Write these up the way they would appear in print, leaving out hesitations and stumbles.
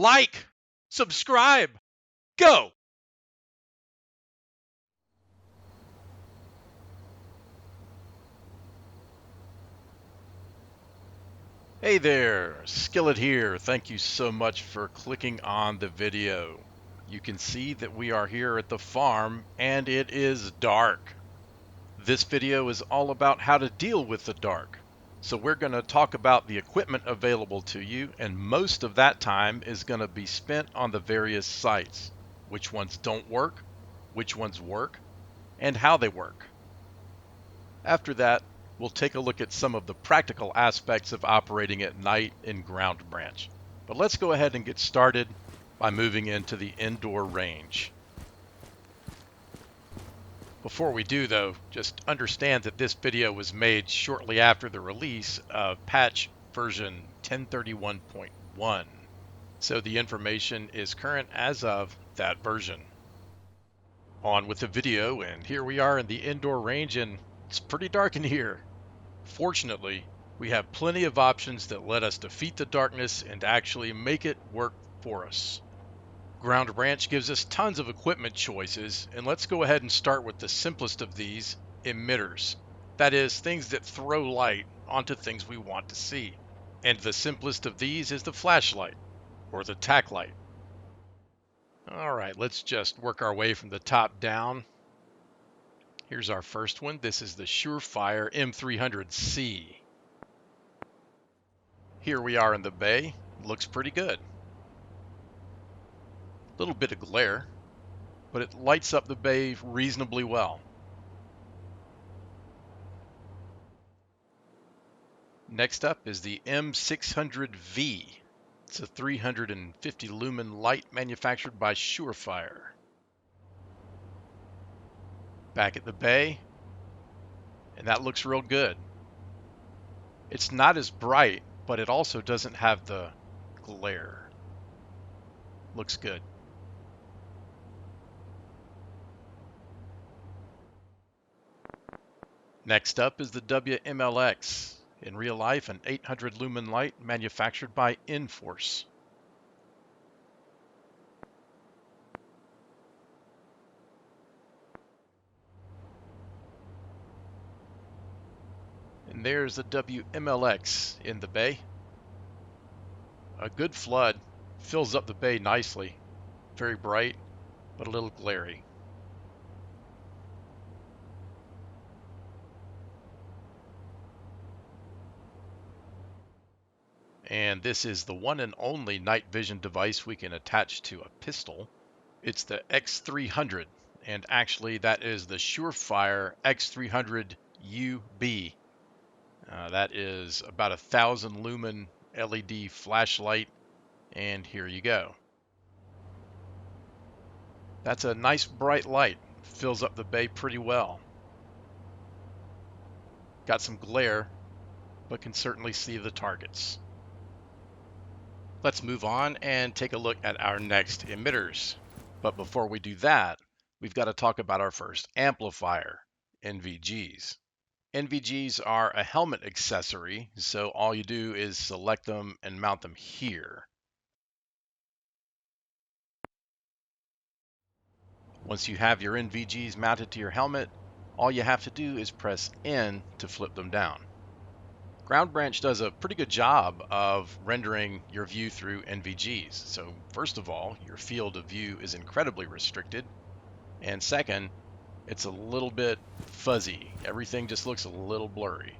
like, subscribe, go! Hey there, Skillet here. Thank you so much for clicking on the video. You can see that we are here at the farm and it is dark. This video is all about how to deal with the dark. So we're going to talk about the equipment available to you, and most of that time is going to be spent on the various sites. Which ones don't work, which ones work, and how they work. After that, we'll take a look at some of the practical aspects of operating at night in Ground Branch. But let's go ahead and get started by moving into the indoor range. Before we do though, just understand that this video was made shortly after the release of patch version 1031.1. So the information is current as of that version. On with the video, and here we are in the indoor range, and it's pretty dark in here. Fortunately, we have plenty of options that let us defeat the darkness and actually make it work for us. Ground Branch gives us tons of equipment choices, and let's go ahead and start with the simplest of these, emitters. That is, things that throw light onto things we want to see. And the simplest of these is the flashlight, or the tack light. Alright, let's just work our way from the top down. Here's our first one. This is the Surefire M300C. Here we are in the bay. Looks pretty good. Little bit of glare, but it lights up the bay reasonably well. Next up is the M600V. It's a 350 lumen light manufactured by Surefire. Back at the bay, and that looks real good. It's not as bright, but it also doesn't have the glare. Looks good. Next up is the WMLX. In real life, an 800 lumen light manufactured by Inforce. And there's the WMLX in the bay. A good flood fills up the bay nicely. Very bright, but a little glary. And this is the one and only night vision device we can attach to a pistol. It's the X300, and actually that is the Surefire X300 UB. That is about 1,000 lumen LED flashlight, and here you go. That's a nice bright light, fills up the bay pretty well. Got some glare, but can certainly see the targets. Let's move on and take a look at our next emitters. But before we do that, we've got to talk about our first amplifier, NVGs. NVGs are a helmet accessory, so all you do is select them and mount them here. Once you have your NVGs mounted to your helmet, all you have to do is press N to flip them down. Ground Branch does a pretty good job of rendering your view through NVGs. So first of all, your field of view is incredibly restricted. And second, it's a little bit fuzzy. Everything just looks a little blurry.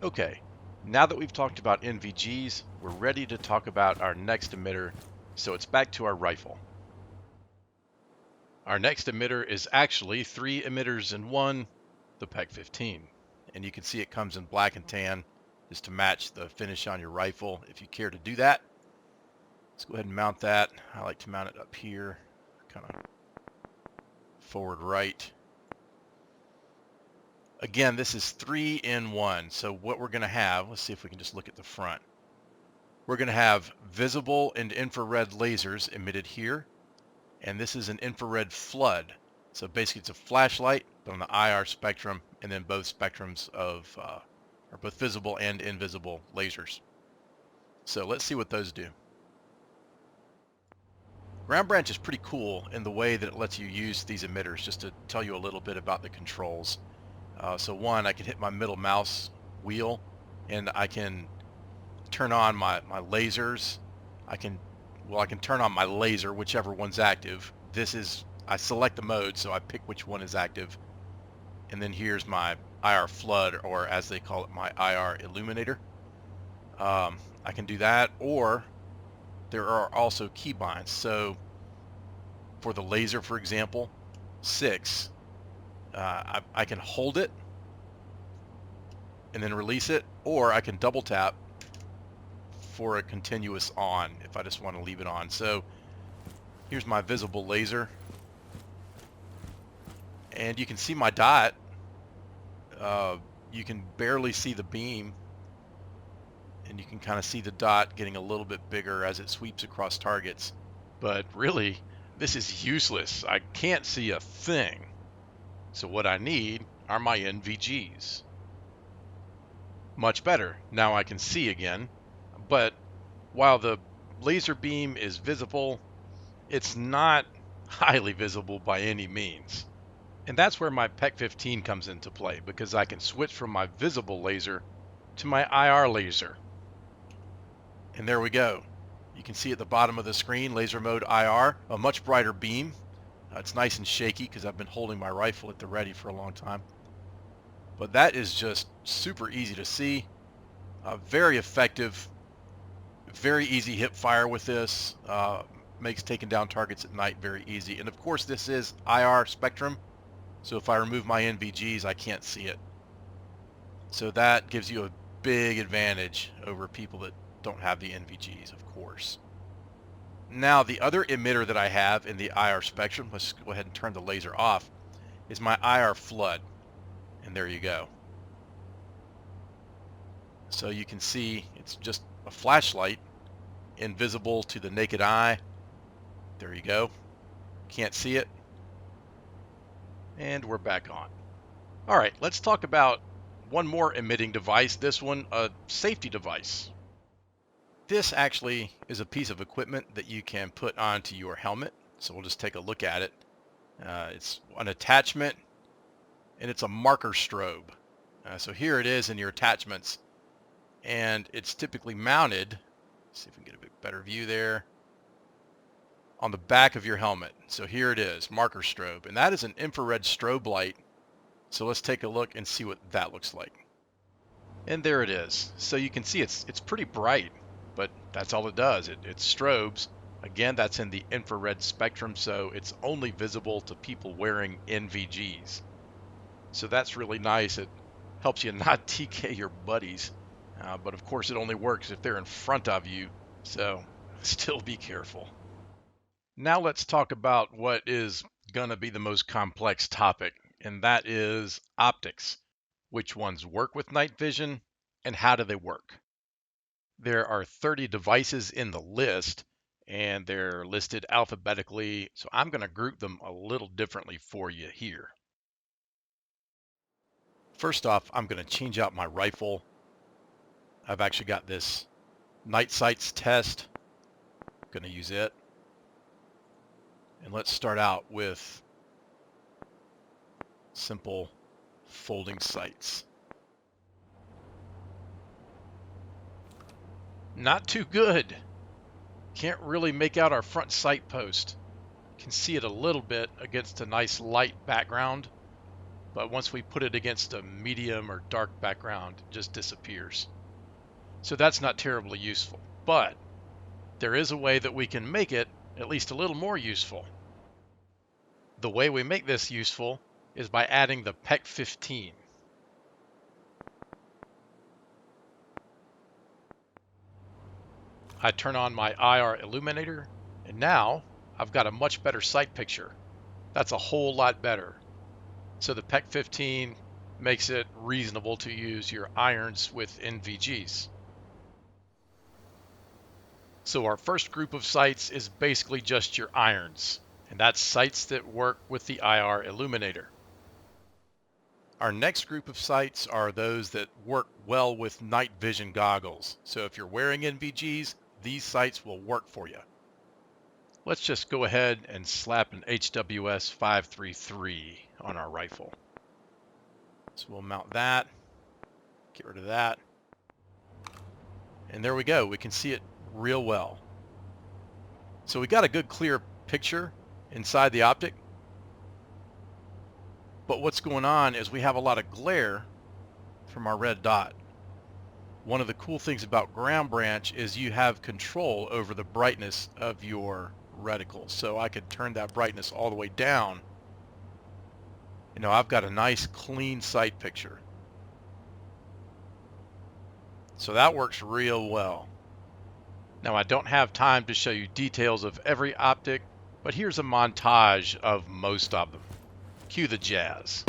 Okay, now that we've talked about NVGs, we're ready to talk about our next emitter. So it's back to our rifle. Our next emitter is actually 3 emitters in one, the PEC 15. And you can see it comes in black and tan just to match the finish on your rifle if you care to do that. Let's go ahead and mount that. I like to mount it up here, kind of forward right. Again, this is 3 in 1. So what we're going to have, let's see if we can just look at the front. We're going to have visible and infrared lasers emitted here. And this is an infrared flood. So basically it's a flashlight, but on the IR spectrum, and then both spectrums of, are both visible and invisible lasers. So let's see what those do. Ground branch is pretty cool in the way that it lets you use these emitters. Just to tell you a little bit about the controls. So one, I can hit my middle mouse wheel and I can turn on my lasers. I can turn on my laser, whichever one's active. I select the mode, so I pick which one is active. And then here's my IR flood, or as they call it, my IR Illuminator. I can do that, or there are also keybinds. So for the laser, for example, 6, I can hold it and then release it, or I can double tap for a continuous on if I just want to leave it on. So here's my visible laser, and you can see my dot. You can barely see the beam, and you can kind of see the dot getting a little bit bigger as it sweeps across targets. But really, this is useless. I can't see a thing. So what I need are my NVGs. Much better. Now I can see again. But while the laser beam is visible, it's not highly visible by any means. And that's where my PEC 15 comes into play, because I can switch from my visible laser to my IR laser. And there we go. You can see at the bottom of the screen, laser mode IR, a much brighter beam. It's nice and shaky because I've been holding my rifle at the ready for a long time. But that is just super easy to see. Very effective. Very easy hip fire with this. Makes taking down targets at night very easy. And of course this is IR spectrum. So if I remove my NVGs, I can't see it. So that gives you a big advantage over people that don't have the NVGs, of course. Now the other emitter that I have in the IR spectrum, let's go ahead and turn the laser off, is my IR flood. And there you go. So you can see it's just a flashlight, invisible to the naked eye. There you go. Can't see it. And we're back on. All right, let's talk about one more emitting device, this one a safety device. This actually is a piece of equipment that you can put onto your helmet. So we'll just take a look at it. It's an attachment, and it's a marker strobe. So here it is in your attachments, and it's typically mounted, let's see if we can get a bit better view there, on the back of your helmet. So here it is, marker strobe, and that is an infrared strobe light. So let's take a look and see what that looks like. And there it is. So you can see it's pretty bright, but that's all it does. It strobes. Again, that's in the infrared spectrum, so it's only visible to people wearing NVGs. So that's really nice. It helps you not TK your buddies, but of course it only works if they're in front of you, so still be careful. Now let's talk about what is going to be the most complex topic, and that is optics. Which ones work with night vision, and how do they work? There are 30 devices in the list, and they're listed alphabetically, so I'm going to group them a little differently for you here. First off, I'm going to change out my rifle. I've actually got this night sights test. I'm going to use it. And let's start out with simple folding sights. Not too good. Can't really make out our front sight post. Can see it a little bit against a nice light background, but once we put it against a medium or dark background, it just disappears. So that's not terribly useful, but there is a way that we can make it at least a little more useful. The way we make this useful is by adding the PEC 15. I turn on my IR illuminator, and now I've got a much better sight picture. That's a whole lot better. So the PEC 15 makes it reasonable to use your irons with NVGs. So our first group of sights is basically just your irons, and that's sights that work with the IR illuminator. Our next group of sights are those that work well with night vision goggles. So if you're wearing NVGs, these sights will work for you. Let's just go ahead and slap an HWS 533 on our rifle. So we'll mount that, get rid of that. And there we go. We can see it real well. So we got a good clear picture inside the optic. But what's going on is we have a lot of glare from our red dot. One of the cool things about ground branch is you have control over the brightness of your reticle. So I could turn that brightness all the way down. You know, I've got a nice clean sight picture. So that works real well. Now I don't have time to show you details of every optic, but here's a montage of most of them. Cue the jazz.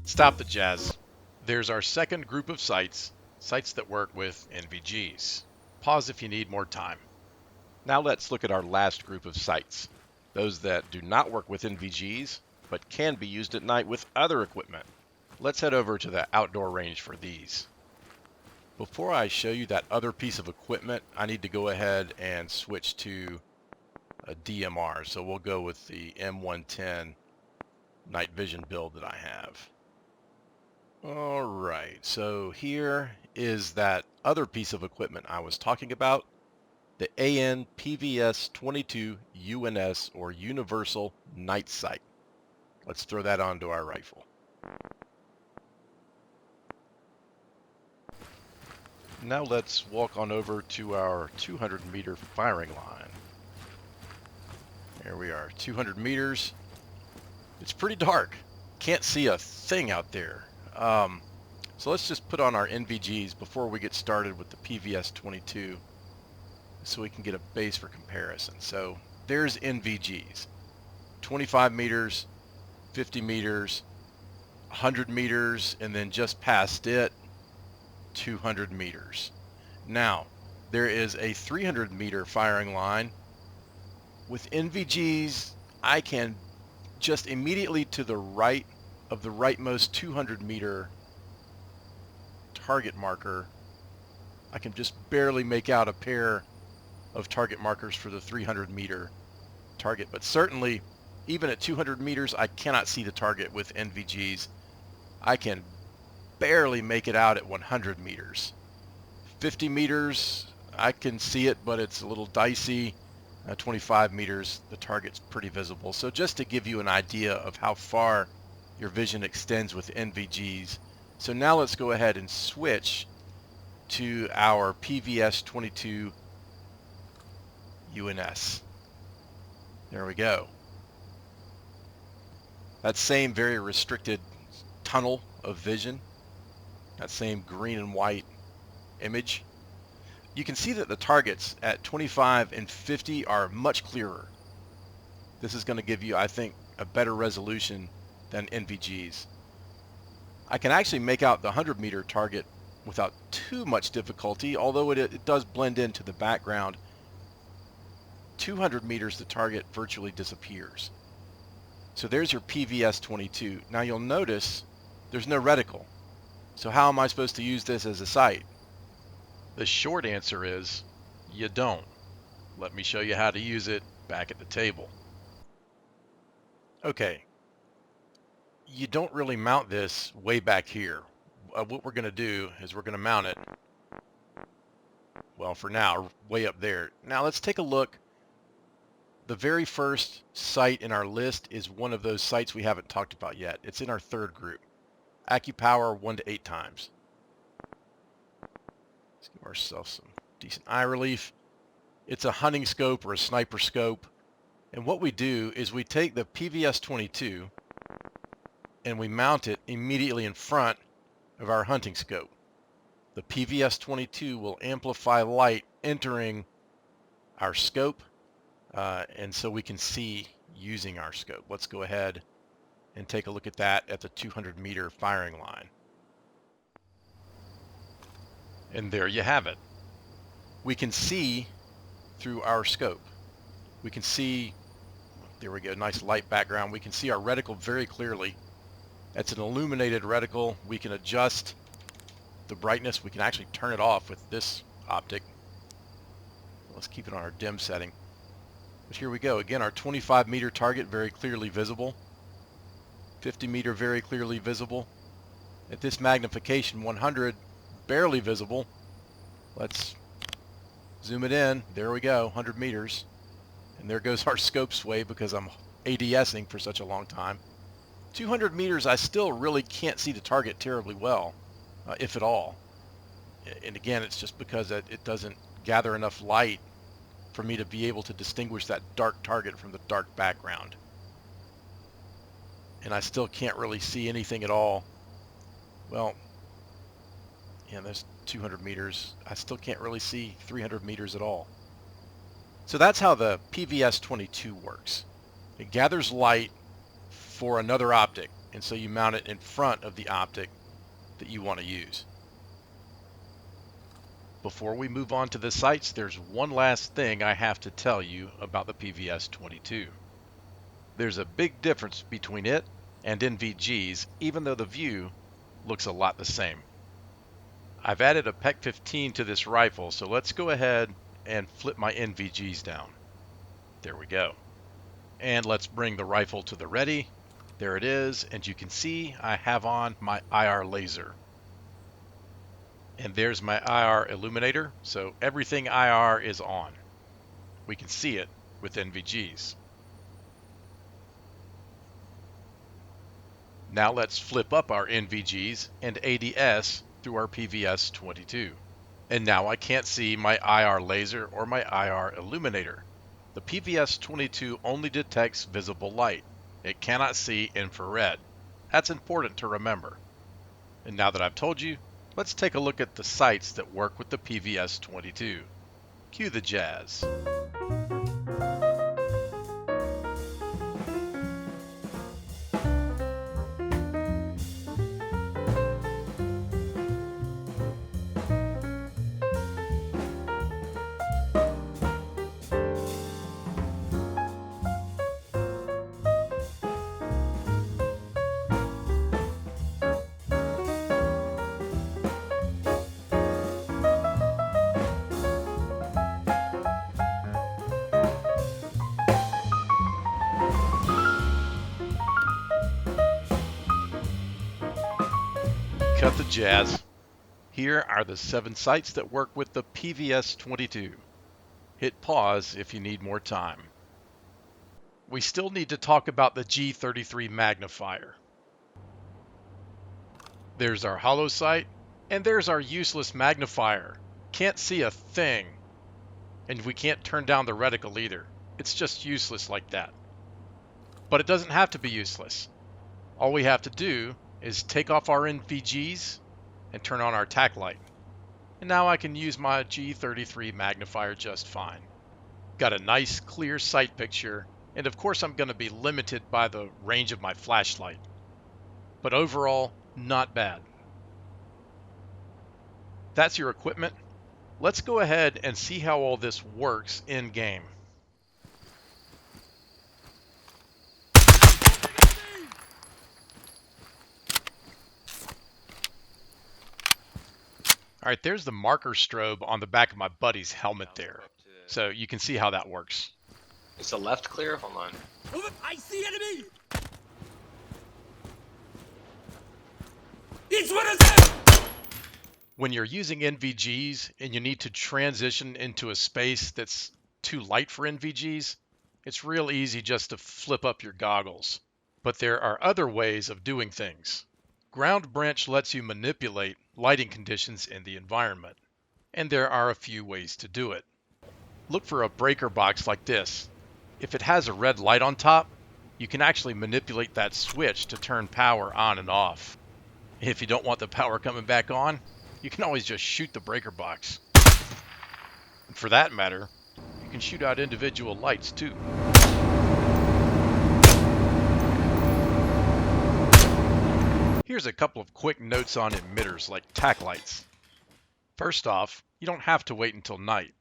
Stop the jazz. There's our second group of sights that work with NVGs. Pause if you need more time. Now let's look at our last group of sights, those that do not work with NVGs, but can be used at night with other equipment. Let's head over to the outdoor range for these. Before I show you that other piece of equipment, I need to go ahead and switch to a DMR. So we'll go with the M110 night vision build that I have. All right, so here is that other piece of equipment I was talking about, the AN PVS-22 UNS, or Universal Night Sight. Let's throw that onto our rifle. Now let's walk on over to our 200-meter firing line. There we are, 200 meters. It's pretty dark. Can't see a thing out there. So let's just put on our NVGs before we get started with the PVS-22 so we can get a base for comparison. So there's NVGs. 25 meters, 50 meters, 100 meters, and then just past it, 200 meters. Now, there is a 300 meter firing line. With NVGs, I can just immediately to the right of the rightmost 200 meter target marker, I can just barely make out a pair of target markers for the 300 meter target. But certainly, even at 200 meters, I cannot see the target with NVGs. I can barely make it out at 100 meters. 50 meters, I can see it, but it's a little dicey. 25 meters, the target's pretty visible. So just to give you an idea of how far your vision extends with NVGs. So now let's go ahead and switch to our PVS-22 UNS. There we go. That same very restricted tunnel of vision, that same green and white image. You can see that the targets at 25 and 50 are much clearer. This is going to give you, I think, a better resolution than NVGs. I can actually make out the 100 meter target without too much difficulty, although it does blend into the background. 200 meters, the target virtually disappears. So there's your PVS-22. Now you'll notice there's no reticle. So how am I supposed to use this as a sight? The short answer is You don't. Let me show you how to use it back at the table. Okay, you don't really mount this way back here. What we're going to do is we're going to mount it, well, for now, way up there. Now let's take a look. The very first site in our list is one of those sites we haven't talked about yet. It's in our third group. AccuPower 1 to 8 times. Let's give ourselves some decent eye relief. It's a hunting scope or a sniper scope. And what we do is we take the PVS-22 and we mount it immediately in front of our hunting scope. The PVS-22 will amplify light entering our scope, and so we can see using our scope. Let's go ahead and take a look at that at the 200 meter firing line. And there you have it. We can see through our scope. We can see, there we go, nice light background. We can see our reticle very clearly. That's an illuminated reticle. We can adjust the brightness. We can actually turn it off with this optic. Let's keep it on our dim setting. But here we go. Again, our 25 meter target very clearly visible. 50 meter very clearly visible. At this magnification, 100 barely visible. Let's zoom it in. There we go, 100 meters. And there goes our scope sway because I'm ADSing for such a long time. 200 meters, I still really can't see the target terribly well, if at all. And again, it's just because it doesn't gather enough light for me to be able to distinguish that dark target from the dark background. And I still can't really see anything at all. Well, yeah, there's 200 meters. I still can't really see 300 meters at all. So that's how the PVS-22 works. It gathers light for another optic, and so you mount it in front of the optic that you want to use. Before we move on to the sights, there's one last thing I have to tell you about the PVS-22. There's a big difference between it and NVGs, even though the view looks a lot the same. I've added a PEC 15 to this rifle, so let's go ahead and flip my NVGs down. There we go. And let's bring the rifle to the ready. There it is, and you can see I have on my IR laser. And there's my IR illuminator, so everything IR is on. We can see it with NVGs. Now let's flip up our NVGs and ADS through our PVS-22. And now I can't see my IR laser or my IR illuminator. The PVS-22 only detects visible light. It cannot see infrared. That's important to remember. And now that I've told you, let's take a look at the sights that work with the PVS-22. Cue the jazz. Cut the jazz. Here are the 7 sights that work with the PVS-22. Hit pause if you need more time. We still need to talk about the G33 magnifier. There's our hollow sight, and there's our useless magnifier. Can't see a thing. And we can't turn down the reticle either. It's just useless like that. But it doesn't have to be useless. All we have to do is take off our NVGs and turn on our tack light. And now I can use my G33 magnifier just fine. Got a nice clear sight picture, and of course I'm going to be limited by the range of my flashlight. But overall, not bad. That's your equipment. Let's go ahead and see how all this works in game. All right, there's the marker strobe on the back of my buddy's helmet there. So you can see how that works. Is the left clear? Hold on. I see enemy! It's one of them! When you're using NVGs and you need to transition into a space that's too light for NVGs, it's real easy just to flip up your goggles. But there are other ways of doing things. Ground Branch lets you manipulate lighting conditions in the environment, and there are a few ways to do it. Look for a breaker box like this. If it has a red light on top, you can actually manipulate that switch to turn power on and off. If you don't want the power coming back on, you can always just shoot the breaker box. And for that matter, you can shoot out individual lights too. Here's a couple of quick notes on emitters like tack lights. First off, you don't have to wait until night.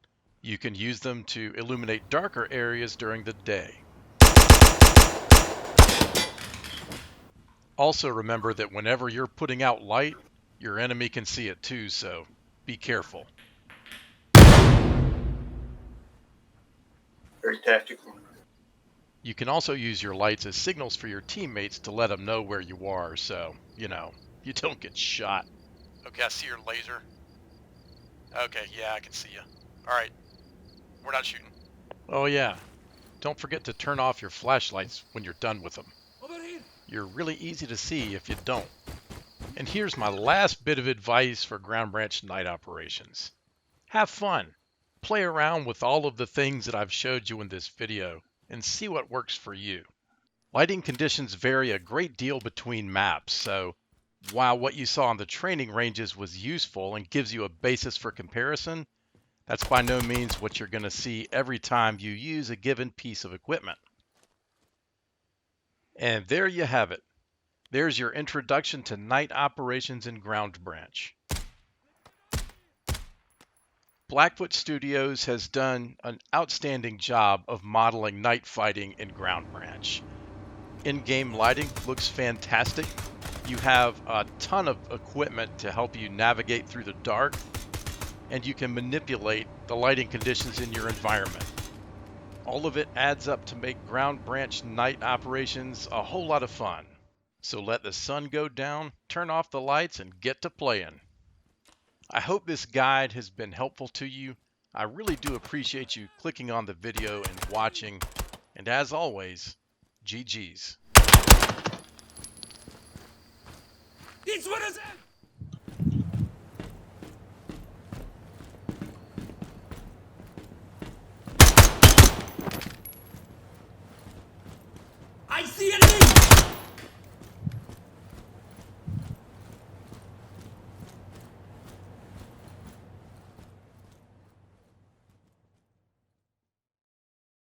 You can use them to illuminate darker areas during the day. Also remember that whenever you're putting out light, your enemy can see it too, so be careful. Very tactical. You can also use your lights as signals for your teammates to let them know where you are, so, you don't get shot. Okay, I see your laser. Okay, yeah, I can see you. Alright, we're not shooting. Oh yeah, don't forget to turn off your flashlights when you're done with them. Over here! You're really easy to see if you don't. And here's my last bit of advice for Ground Branch night operations. Have fun. Play around with all of the things that I've showed you in this video and see what works for you. Lighting conditions vary a great deal between maps, so while what you saw on the training ranges was useful and gives you a basis for comparison, that's by no means what you're going to see every time you use a given piece of equipment. And there you have it. There's your introduction to night operations in Ground Branch. Blackfoot Studios has done an outstanding job of modeling night fighting in Ground Branch. In-game lighting looks fantastic. You have a ton of equipment to help you navigate through the dark, and you can manipulate the lighting conditions in your environment. All of it adds up to make Ground Branch night operations a whole lot of fun. So let the sun go down, turn off the lights, and get to playing. I hope this guide has been helpful to you. I really do appreciate you clicking on the video and watching. And as always, GG's. It's one of them! I see enemy!